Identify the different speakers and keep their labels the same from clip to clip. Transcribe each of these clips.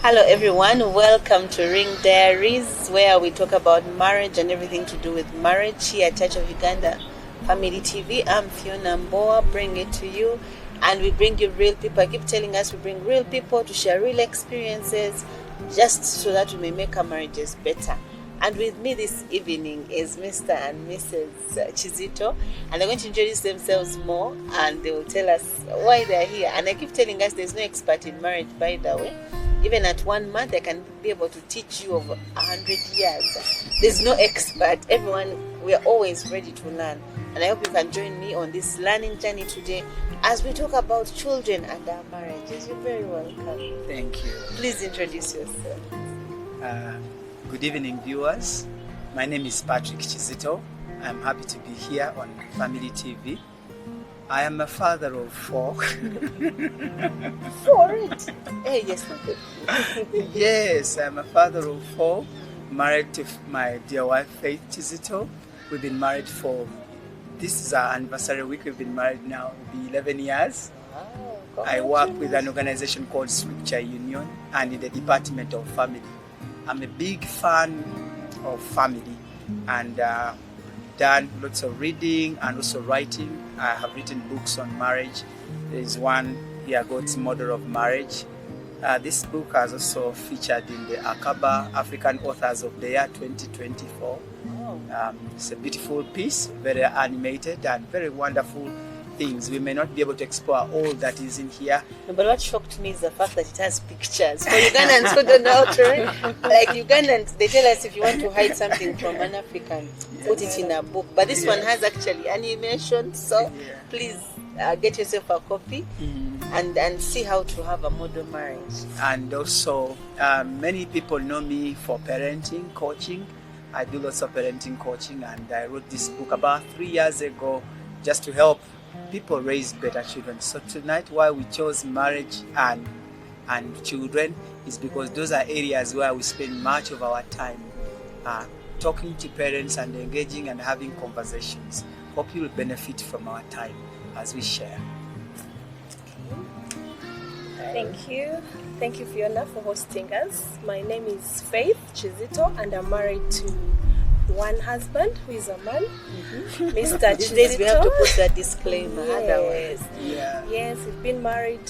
Speaker 1: Hello everyone, welcome to Ring Diaries, where we talk about marriage and everything to do with marriage here at Church of Uganda Family TV. I'm Fiona Mboa, bring it to you, and we bring you real people. I keep telling us we bring real people to share real experiences, just so that we may make our marriages better. And with me this evening is Mr. and Mrs. Chizito, and they're going to introduce themselves more, and they will tell us why they're here. And I keep telling us there's no expert in marriage, by the way. Even at 1 month, I can be able to teach you over 100 years. There's no expert. Everyone, we are always ready to learn. And I hope you can join me on this learning journey today as we talk about children and our marriages. You're very welcome.
Speaker 2: Thank you.
Speaker 1: Please introduce yourself.
Speaker 2: Good evening, viewers. My name is Patrick Chizito. I'm happy to be here on Family TV. I am a father of 4.
Speaker 1: For it. Hey, yes.
Speaker 2: Yes, I'm a father of 4, married to my dear wife, Faith Chizito. We've been married this is our anniversary week. We've been married now, it'll be 11 years.
Speaker 1: Wow,
Speaker 2: I work with an organization called Scripture Union and in the Department of Family. I'm a big fan of family and done lots of reading and also writing. I have written books on marriage. There is one here, God's Model of Marriage. This book has also featured in the Akaba African Authors of the Year 2024. It's a beautiful piece, very animated and very wonderful things. We may not be able to explore all that is in here.
Speaker 1: No, but what shocked me is the fact that it has pictures. For Ugandans who don't know how to read, like Ugandans, they tell us if you want to hide something from an African, put it in a book. But this one has actually animation, so please get yourself a copy and see how to have a model marriage.
Speaker 2: And also, many people know me for parenting, coaching. I do lots of parenting coaching, and I wrote this book about 3 years ago just to help people raise better children. So tonight, why we chose marriage and children is because those are areas where we spend much of our time talking to parents and engaging and having conversations. Hope you will benefit from our time as we share.
Speaker 3: Thank you. Thank you, Fiona, for hosting us. My name is Faith Chizito, and I'm married to one husband who is a man, Mr. Chizito.
Speaker 1: We have to put that disclaimer.
Speaker 3: Yes.
Speaker 2: Yeah.
Speaker 3: Yes, we've been married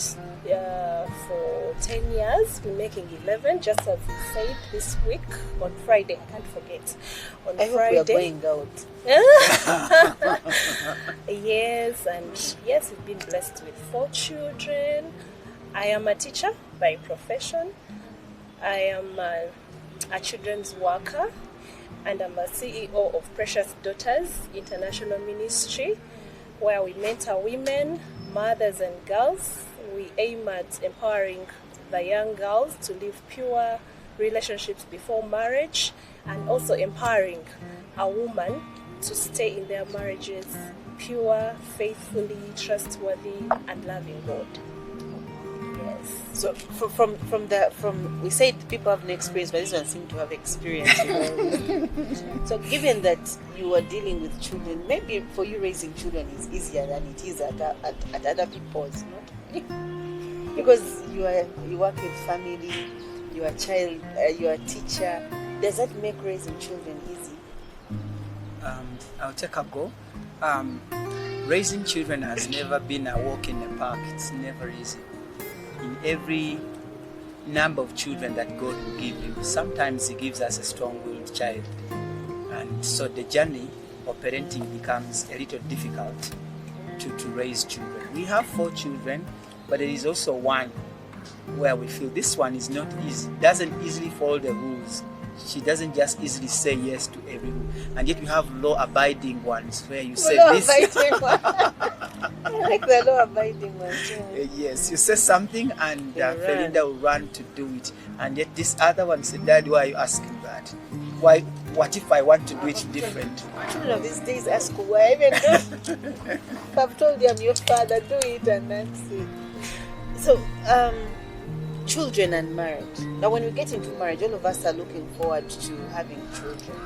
Speaker 3: for 10 years. We're making 11, just as we said this week on Friday. I can't forget. On
Speaker 1: I
Speaker 3: Friday.
Speaker 1: hope we are going out.
Speaker 3: Yes, and yes, we've been blessed with 4 children. I am a teacher by profession. I am a children's worker, and I'm a CEO of Precious Daughters International Ministry, where we mentor women, mothers and girls. We aim at empowering the young girls to live pure relationships before marriage, and also empowering a woman to stay in their marriages pure, faithfully, trustworthy, and loving God. Yes.
Speaker 1: So from we said people have no experience, but this one seemed to have experience. So given that you are dealing with children, maybe for you raising children is easier than it is at other people's, not? Because you work with family, you are a teacher. Does that make raising children easy?
Speaker 2: I'll take a go. Raising children has never been a walk in the park. It's never easy. In every number of children that God will give you, sometimes He gives us a strong-willed child. And so the journey of parenting becomes a little difficult to raise children. We have 4 children, but there is also one where we feel this one is not easy, doesn't easily follow the rules. She doesn't just easily say yes to every rule. And yet we have law-abiding ones where you say this.
Speaker 1: I like the law-abiding ones.
Speaker 2: Yes, you say something and Felinda will run to do it. And yet this other one said, Dad, why are you asking that? Why? What if I want to do it different?
Speaker 1: Children of these days ask why. Even if I've told you I'm your father, do it and that's it. So, children and marriage. Now, when we get into marriage, all of us are looking forward to having children.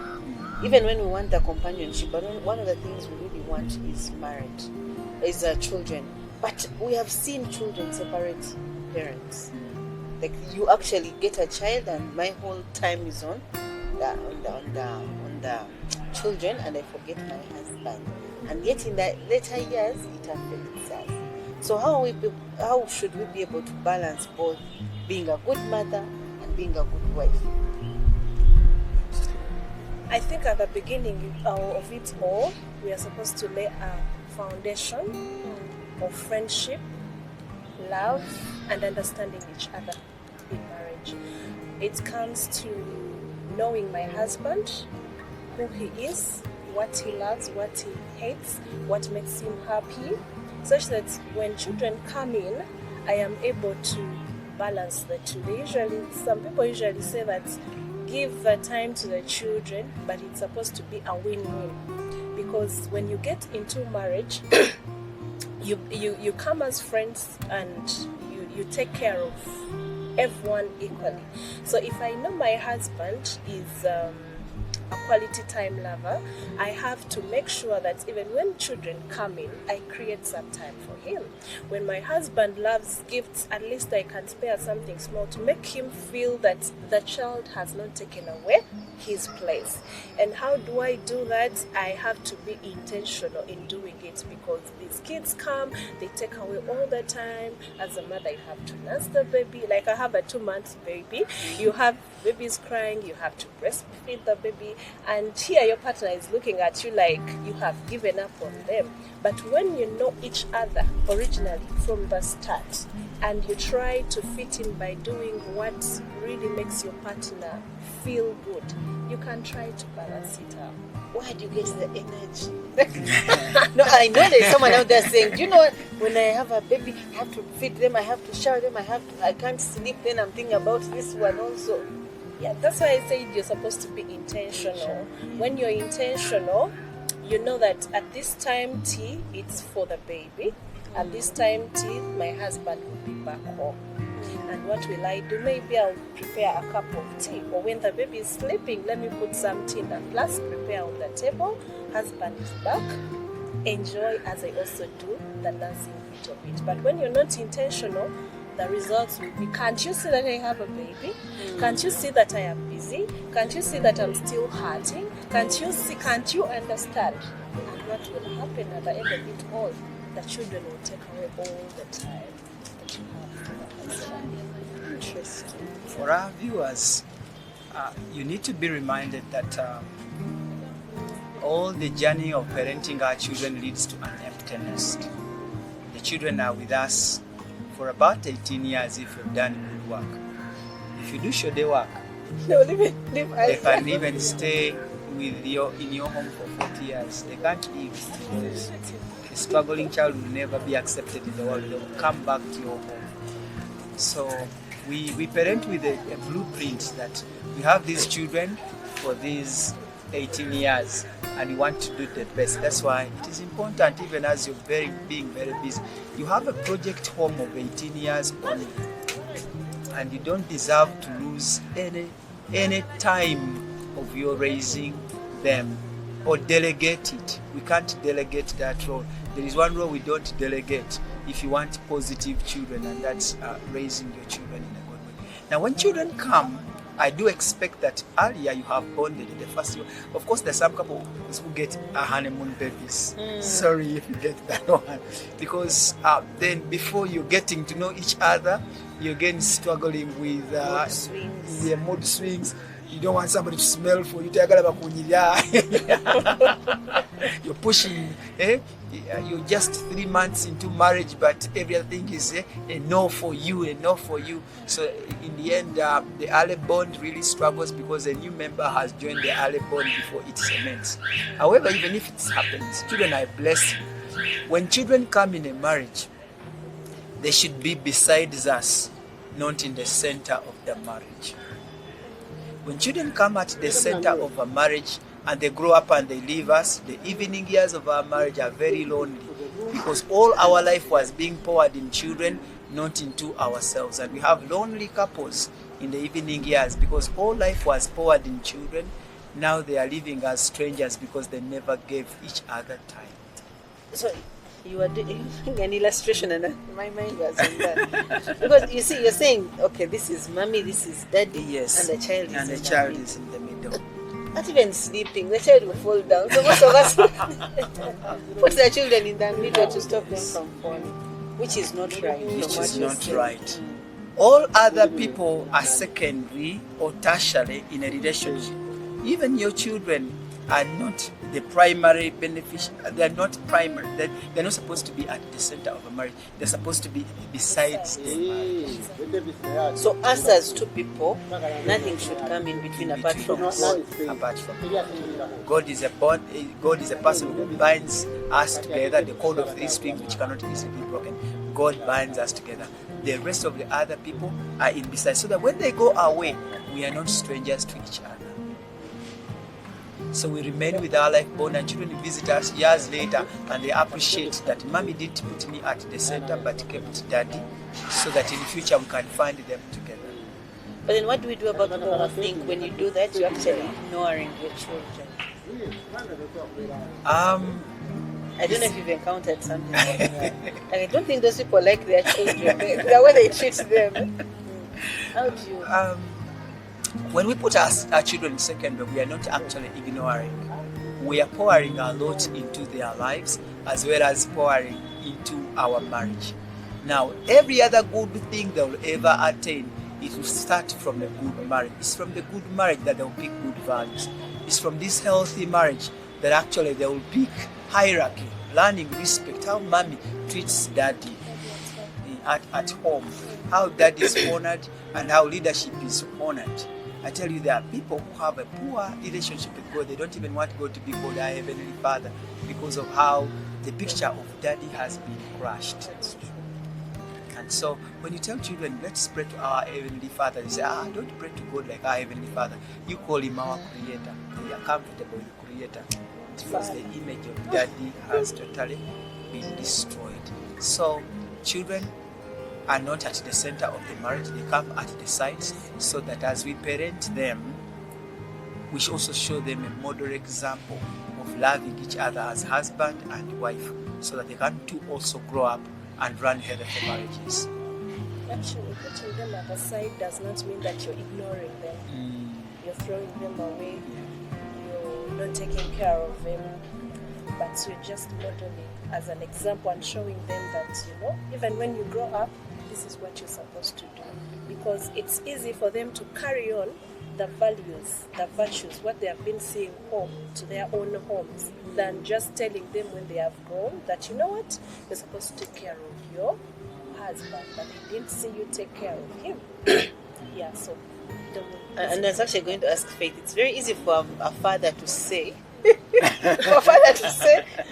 Speaker 1: Even when we want a companionship, but one of the things we really want is marriage, is children. But we have seen children separate parents. Like you actually get a child, and my whole time is on the children, and I forget my husband. And yet in the later years, it affects us. So how should we be able to balance both being a good mother and being a good wife?
Speaker 3: I think at the beginning of it all, we are supposed to lay a foundation of friendship, love, and understanding each other in marriage. It comes to knowing my husband, who he is, what he loves, what he hates, what makes him happy, such that when children come in, I am able to balance the two. Some people usually say that give time to the children, but it's supposed to be a win-win, because when you get into marriage, you come as friends, and you take care of everyone equally. So if I know my husband is a quality time lover, I have to make sure that even when children come in, I create some time for him. When my husband loves gifts, at least I can spare something small to make him feel that the child has not taken away his place. And how do I do that? I have to be intentional in doing it, because these kids come, they take away all the time. As a mother, you have to nurse the baby. Like I have a 2-month baby. You have babies crying, you have to breastfeed the baby, and here your partner is looking at you like you have given up on them. But when you know each other originally from the start, and you try to fit in by doing what really makes your partner feel good, you can try to balance it out.
Speaker 1: Where do you get the energy? No, I know there's someone out there saying, you know what, when I have a baby, I have to feed them, I have to shower them, I can't sleep, then I'm thinking about this one also.
Speaker 3: Yeah, that's why I said you're supposed to be intentional. When you're intentional, you know that at this time tea, it's for the baby. At this time tea, my husband will be back home. And what will I do? Maybe I'll prepare a cup of tea. Or when the baby is sleeping, let me put some tea in the flask, prepare on the table. Husband is back. Enjoy as I also do the nursing bit of it. But when you're not intentional, the results will be, can't you see that I have a baby? Can't you see that I am busy? Can't you see that I'm still hurting? Can't you understand? And what will happen at the end of it all? The children will take away all the time that you have.
Speaker 1: Interesting.
Speaker 2: For our viewers, you need to be reminded that all the journey of parenting our children leads to an empty nest. The children are with us for about 18 years if you've done good work. If you do shoddy work, they can even stay with in your home for 40 years. They can't leave, because a struggling child will never be accepted in the world. They will come back to your home. So we parent with a blueprint that we have these children for these 18 years and you want to do the best. That's why it is important, even as you're being very busy, you have a project home of 18 years only, and you don't deserve to lose any time of your raising them or delegate it. We can't delegate that role. There is one role we don't delegate if you want positive children, and that's raising your children in a good way. Now when children come, I do expect that earlier you have bonded in the first year. Of course, there's some couples who get a honeymoon babies. Sorry if you get that one. Because then before you're getting to know each other, you're again struggling with mood swings. You don't want somebody to smell for you. You're pushing. You're just 3 months into marriage, but everything is a no for you, a no for you. So in the end, the early bond really struggles because a new member has joined the early bond before it cements. However, even if it happens, children are a blessing. When children come in a marriage, they should be beside us, not in the center of the marriage. When children come at the center of a marriage and they grow up and they leave us, the evening years of our marriage are very lonely because all our life was being poured in children, not into ourselves. And we have lonely couples in the evening years because all life was poured in children. Now they are living as strangers because they never gave each other time.
Speaker 1: So You are doing an illustration, and my mind was on that. Because you see, you're saying, okay, this is mommy, this is daddy,
Speaker 2: Yes.
Speaker 1: and the child is
Speaker 2: And the
Speaker 1: in
Speaker 2: child
Speaker 1: middle.
Speaker 2: is in the middle.
Speaker 1: Not even sleeping, the child will fall down. So most of us put the children in the middle to stop them from falling, which is not right.
Speaker 2: Which
Speaker 1: from what
Speaker 2: is
Speaker 1: you're
Speaker 2: not
Speaker 1: saying.
Speaker 2: right. All other people are secondary or tertiary in a relationship. Even your children are not the primary beneficiary. They are not primary. They're not supposed to be at the center of a marriage. They're supposed to be besides the marriage.
Speaker 1: So us as two people, nothing should come in between apart from God.
Speaker 2: Apart from God is a bond. God is a person who binds us together. The code of 3 strings which cannot easily be broken. God binds us together. The rest of the other people are in beside, so that when they go away, we are not strangers to each other. So we remain with our life bond, and children visit us years later, and they appreciate that mommy didn't put me at the center but kept daddy, so that in the future we can find them together.
Speaker 1: But then what do we do about people who think when you do that, you're actually ignoring your children? I don't know if you've encountered something like that. And I don't think those people like their children. The way they treat them. How do you...
Speaker 2: When we put our children in secondary, we are not actually ignoring. We are pouring a lot into their lives as well as pouring into our marriage. Now, every other good thing they will ever attain, it will start from a good marriage. It's from the good marriage that they will pick good values. It's from this healthy marriage that actually they will pick hierarchy, learning respect, how mommy treats daddy at home, how daddy is honored and how leadership is honored. I tell you, there are people who have a poor relationship with God. They don't even want God to be called our Heavenly Father because of how the picture of daddy has been crushed. And so when you tell children, let's pray to our Heavenly Father, they say, don't pray to God like our Heavenly Father. You call him our Creator. They are comfortable with Creator because the image of daddy has totally been destroyed. So children are not at the center of the marriage. They come at the sides, so that as we parent them, we should also show them a model example of loving each other as husband and wife, so that they can too also grow up and run healthy marriages.
Speaker 3: Actually, putting them at the side does not mean that you're ignoring them. You're throwing them away. You're not taking care of them. But you're just modeling as an example and showing them that, even when you grow up, this is what you're supposed to do. Because it's easy for them to carry on the values, the virtues, what they have been seeing home to their own homes, than just telling them when they have grown that, you know what, you're supposed to take care of your husband, but they didn't see you take care of him. Yeah, so.
Speaker 1: And I was actually going to ask Faith, it's very easy for a father to say,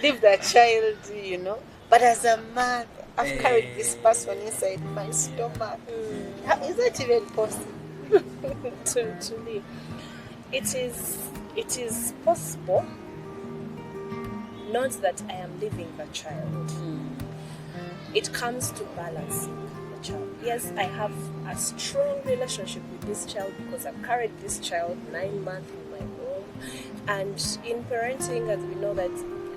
Speaker 1: leave the child, but as a man, I've carried this person inside my stomach. Is that even possible?
Speaker 3: to me, it is possible, not that I am leaving the child. It comes to balancing the child. Yes, I have a strong relationship with this child because I've carried this child 9 months in my womb. And in parenting, as we know that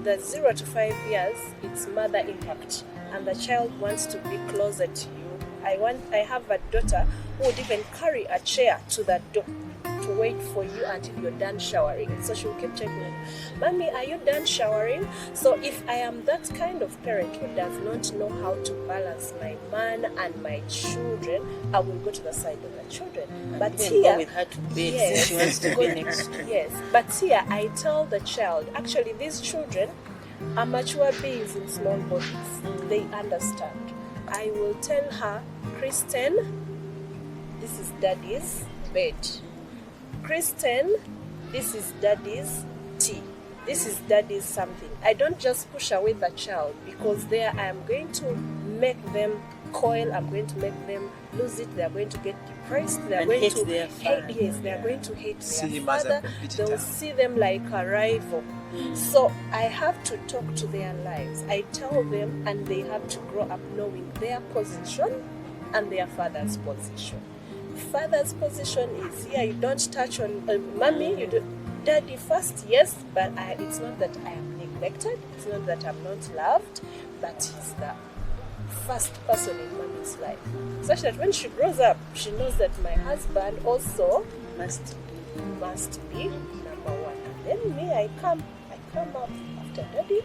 Speaker 3: the 0 to 5 years, it's mother impact, and the child wants to be closer to you. I have a daughter who would even carry a chair to the door to wait for you until you're done showering. So she'll keep checking, Mommy, are you done showering? So if I am that kind of parent who does not know how to balance my man and my children, I will go to the side of the children. But here,
Speaker 1: go with her to bed
Speaker 3: yes,
Speaker 1: since she wants to be next to
Speaker 3: yes. But here I tell the child, actually these children are mature beings in small bodies. They understand. I will tell her, Kristen, this is daddy's bed. Kristen, this is daddy's tea. This is daddy's something. I don't just push away the child, because there I am going to make them coil. I'm going to make them lose it. They are going to get depressed. They are going to
Speaker 1: their father.
Speaker 3: Yes, they are going to hate
Speaker 2: See
Speaker 3: their
Speaker 2: him as a
Speaker 3: father.
Speaker 2: competitor.
Speaker 3: They'll see them like a rival. So I have to talk to their lives. I tell them, and they have to grow up knowing their position and their father's position. Father's position is, you don't touch on mommy, you do daddy first, yes, but it's not that I am neglecting connected. It's not that I'm not loved, but he's the first person in mommy's life. Such that when she grows up, she knows that my husband also must be number one. And then me, I come up after daddy.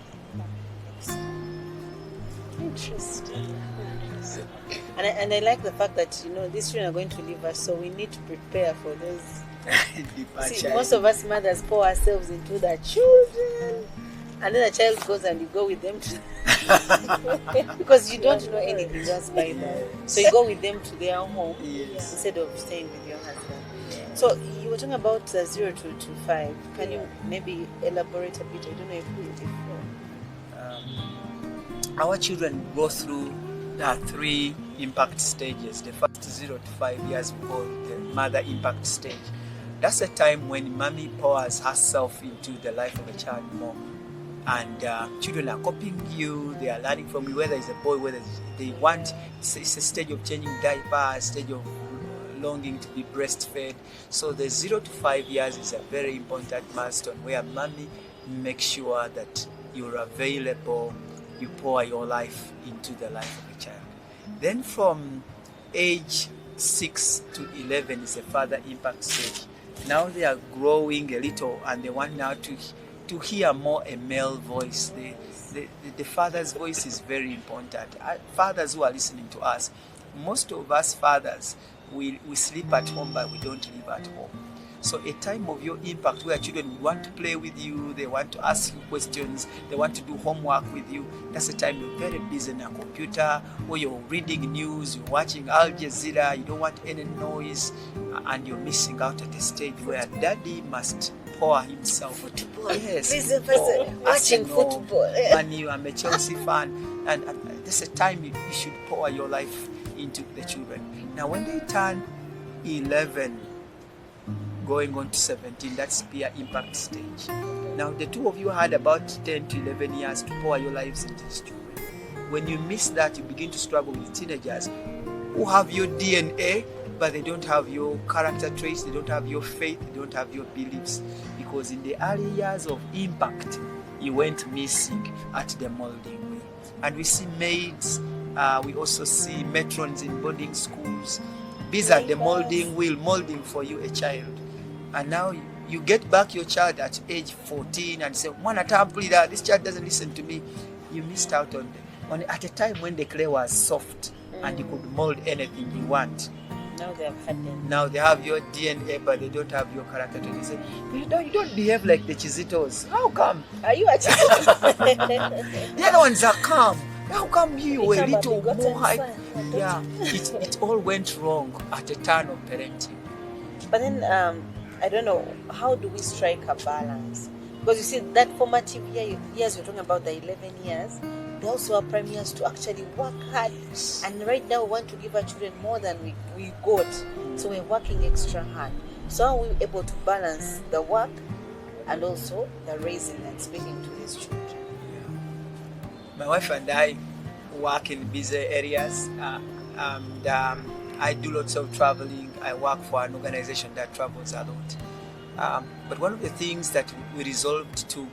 Speaker 3: It's interesting.
Speaker 1: And I like the fact that, you know, these children are going to leave us, so we need to prepare for those. See, most of us mothers pour ourselves into the children, and then the child goes and you go with them to because you don't know anything else by them. So you go with them to their home instead of staying with your husband. So you were talking about 0 to 5. Can you maybe elaborate a bit? I don't know if
Speaker 2: our children go through 3 impact stages. The first 0 to 5 years we call the mother impact stage. That's the time when mommy pours herself into the life of a child more. And children are copying you, they are learning from you, whether it's a boy, whether they want, it's a stage of changing diapers, stage of longing to be breastfed. So the 0 to 5 years is a very important milestone where mommy makes sure that you're available, you pour your life into the life of a child. Then from age 6 to 11 is a further impact stage. Now they are growing a little and they want now to hear more a male voice. The father's voice is very important. Fathers who are listening to us, most of us fathers, we sleep at home but we don't live at home. So a time of your impact where children want to play with you, they want to ask you questions, they want to do homework with you. That's the time you're very busy on a computer, or you're reading news, you're watching Al Jazeera, you don't want any noise, and you're missing out at a stage where daddy must pour himself.
Speaker 1: Football.
Speaker 2: Yes.
Speaker 1: Watching football.
Speaker 2: And you are a Chelsea fan, and that's the time you should pour your life into the children. Now when they turn 11, going on to 17, that's peer impact stage. Now the two of you had about 10 to 11 years to pour your lives into these children. When you miss that, you begin to struggle with teenagers who have your DNA, but they don't have your character traits, they don't have your faith, they don't have your beliefs. Because in the early years of impact, you went missing at the molding wheel. And we see maids, we also see matrons in boarding schools. These are the molding wheel, molding for you a child. And now you get back your child at age 14 and say, this child doesn't listen to me. You missed out on at a time when the clay was soft and you could mold anything you want.
Speaker 1: Now they have had them.
Speaker 2: Now they have your DNA, but they don't have your character. They say, you don't behave like the Chizitos. How come?
Speaker 1: Are you a
Speaker 2: Chizito? The other ones are calm. How come you were a little more hype? Yeah, it all went wrong at the turn of parenting.
Speaker 1: But then, I don't know, how do we strike a balance? Because you see, that formative years you're talking about, the 11 years, they also are prime years to actually work hard. And right now we want to give our children more than we got. So we're working extra hard. So how are we able to balance the work and also the raising and speaking to these children?
Speaker 2: My wife and I work in busy areas, and I do lots of traveling. I work for an organization that travels a lot. But one of the things that we resolved to,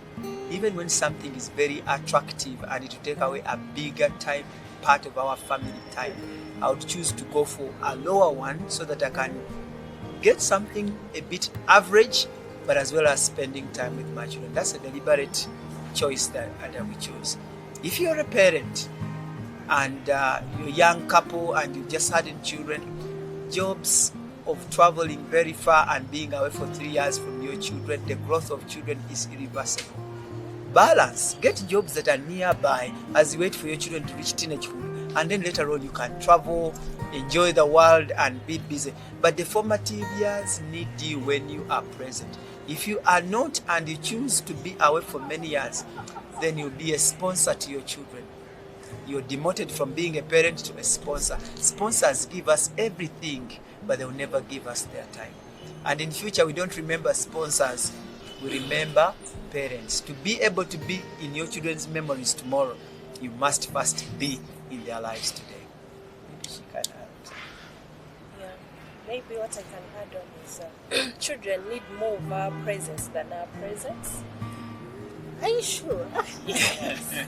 Speaker 2: even when something is very attractive and it will take away a bigger time, part of our family time, I would choose to go for a lower one so that I can get something a bit average, but as well as spending time with my children. That's a deliberate choice that we chose. If you're a parent and you're a young couple and you just had children, jobs of traveling very far and being away for 3 years from your children, the growth of children is irreversible. Balance. Get jobs that are nearby as you wait for your children to reach teenagehood, and then later on you can travel, enjoy the world and be busy. But the formative years need you when you are present. If you are not and you choose to be away for many years, then you'll be a sponsor to your children. You're demoted from being a parent to a sponsor. Sponsors give us everything, but they'll never give us their time. And in future, we don't remember sponsors, we remember parents. To be able to be in your children's memories tomorrow, you must first be in their lives today. Maybe she can add.
Speaker 3: Yeah, maybe what I can add on is children need more of our presence than our presence. Are you sure? Yes.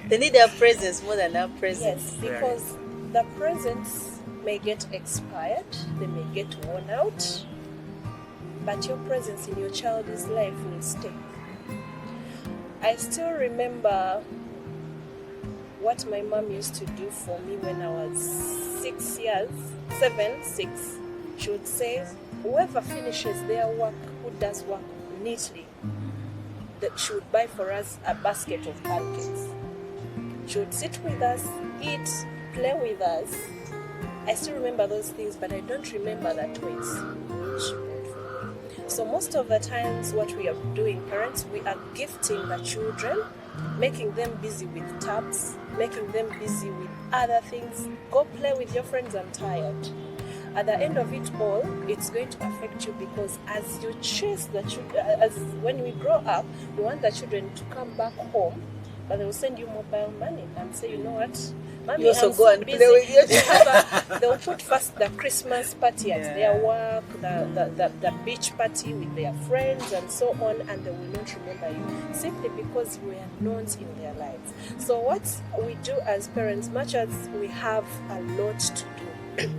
Speaker 1: They need our presence more than our presence.
Speaker 3: Yes, because the presents may get expired, they may get worn out, but your presence in your child's life will stay. I still remember what my mom used to do for me when I was 6 years, 6. She would say, whoever finishes their work, who does work neatly, that she would buy for us a basket of pancakes. She would sit with us, eat, play with us. I still remember those things, but I don't remember the toys she bought for me. So most of the times what we are doing, parents, we are gifting the children, making them busy with tabs, making them busy with other things. Go play with your friends, I'm tired. At the end of it all, it's going to affect you, because as you chase the children, as when we grow up, we want the children to come back home, but they will send you mobile money and say, you know what, Mommy,
Speaker 1: You also
Speaker 3: I'm
Speaker 1: go
Speaker 3: so
Speaker 1: and
Speaker 3: busy.
Speaker 1: play with your
Speaker 3: They'll put first the Christmas party at their work, the beach party with their friends and so on, and they will not remember you, simply because you were not in their lives. So what we do as parents, much as we have a lot to do,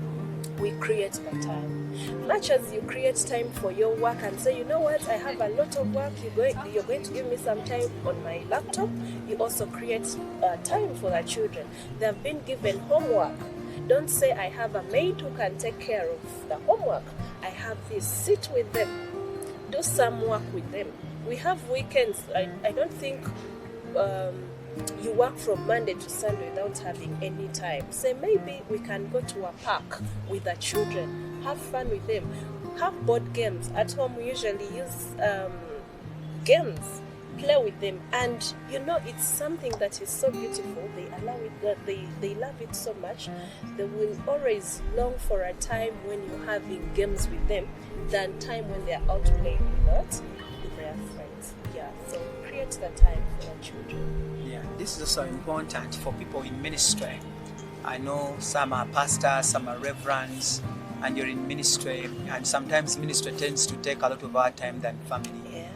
Speaker 3: we create the time. Much as you create time for your work and say, you know what, I have a lot of work, you're going to give me some time on my laptop, you also create time for the children. They have been given homework. Don't say, I have a maid who can take care of the homework. I have this. Sit with them. Do some work with them. We have weekends. I don't think you work from Monday to Sunday without having any time. Say, maybe we can go to a park with the children, have fun with them, have board games. At home we usually use games, play with them, and you know, it's something that is so beautiful. They allow it, they love it so much. They will always long for a time when you're having games with them than time when they're out playing with their friends. Yeah, so create the time for the children.
Speaker 2: Yeah, this is also important for people in ministry. I know some are pastors, some are reverends, and you're in ministry, and sometimes ministry tends to take a lot of our time than family.
Speaker 3: Yeah.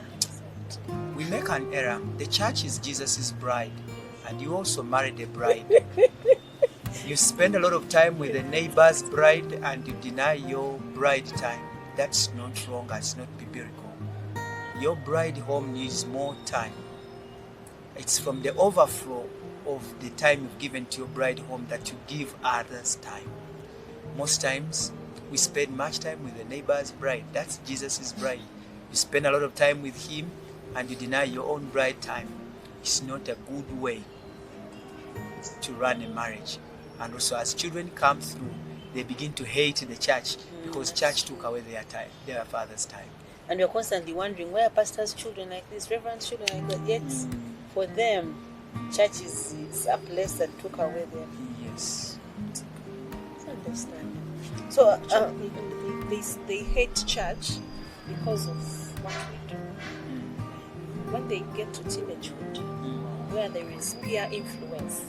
Speaker 2: We make an error. The church is Jesus' bride, and you also married a bride. You spend a lot of time with the neighbor's bride, and you deny your bride time. That's not wrong, it's not biblical. Your bride home needs more time. It's from the overflow of the time you've given to your bride home that you give others time. Most times, we spend much time with the neighbor's bride. That's Jesus' bride. You spend a lot of time with him and you deny your own bride time. It's not a good way to run a marriage. And also, as children come through, they begin to hate the church because church took away their time, their father's time.
Speaker 1: And you're constantly wondering, where are pastors' children like this, reverend children like that? Yet, for them, church is a place that took away their.
Speaker 2: Yes.
Speaker 1: It's understandable. So,
Speaker 3: They hate church because of what we do. When they get to teenagehood, where there is peer influence,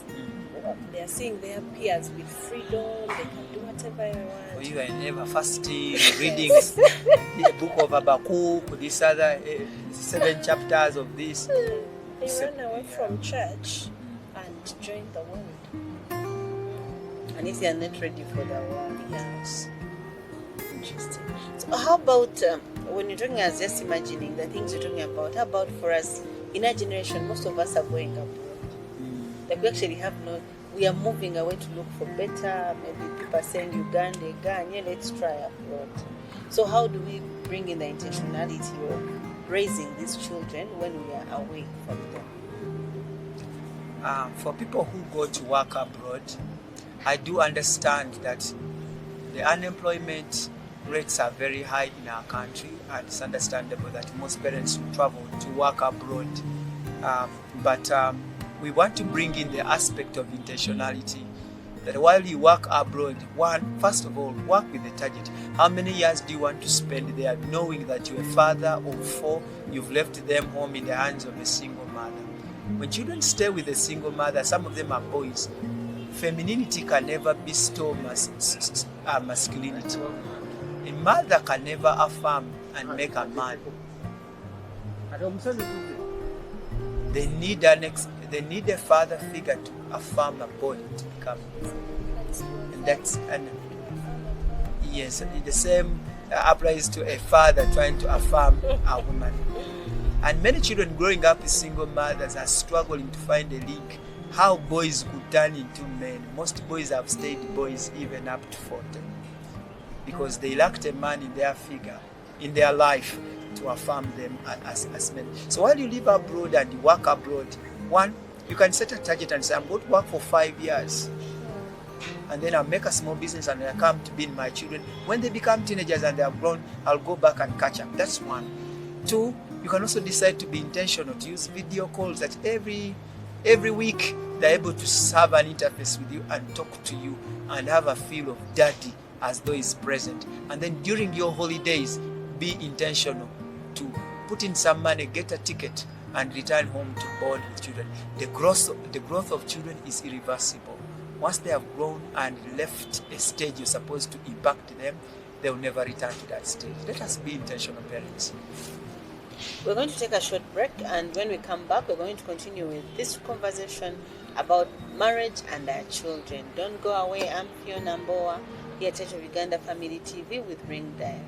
Speaker 3: they are seeing their peers with freedom, they can do whatever they want.
Speaker 2: For you are never fasting, reading the book of Habakkuk, this other 7 chapters of this.
Speaker 3: They run away from church and join the world.
Speaker 1: and if they are not ready for the world,
Speaker 3: Yes.
Speaker 1: interesting. So, how about when you're talking as just imagining the things you're talking about? How about for us in our generation? Most of us are going abroad. Like we actually have we are moving away to look for better. Maybe people are saying Uganda, Ghana, let's try abroad. So how do we bring in the intentionality of raising these children when we are away from them?
Speaker 2: For people who go to work abroad, I do understand that the unemployment rates are very high in our country, and it's understandable that most parents will travel to work abroad. But we want to bring in the aspect of intentionality, that while you work abroad, first of all, work with the target. How many years do you want to spend there, knowing that you're a father of 4, you've left them home in the hands of a single mother? When children stay with a single mother, some of them are boys, femininity can never bestow masculinity. A mother can never affirm and make a man. They need a father figure to affirm a boy to become. And yes, the same applies to a father trying to affirm a woman. And many children growing up with single mothers are struggling to find a link how boys could turn into men. Most boys have stayed boys even up to 40 because they lacked a man in their figure, in their life, to affirm them as men. So while you live abroad and you work abroad, one, you can set a target and say, I'm going to work for 5 years. And then I'll make a small business and I'll come to be in my children. When they become teenagers and they have grown, I'll go back and catch up. That's one. Two, you can also decide to be intentional, to use video calls that every week they're able to have an interface with you and talk to you and have a feel of daddy as though he's present. And then during your holidays, be intentional to put in some money, get a ticket, and return home to bond with children. The growth of children is irreversible. Once they have grown and left a stage you're supposed to impact them, they'll never return to that stage. Let us be intentional parents.
Speaker 1: We're going to take a short break, and when we come back, we're going to continue with this conversation about marriage and our children. Don't go away. I'm Fiona Mboa here at Church of Uganda Family TV with Ring Diary.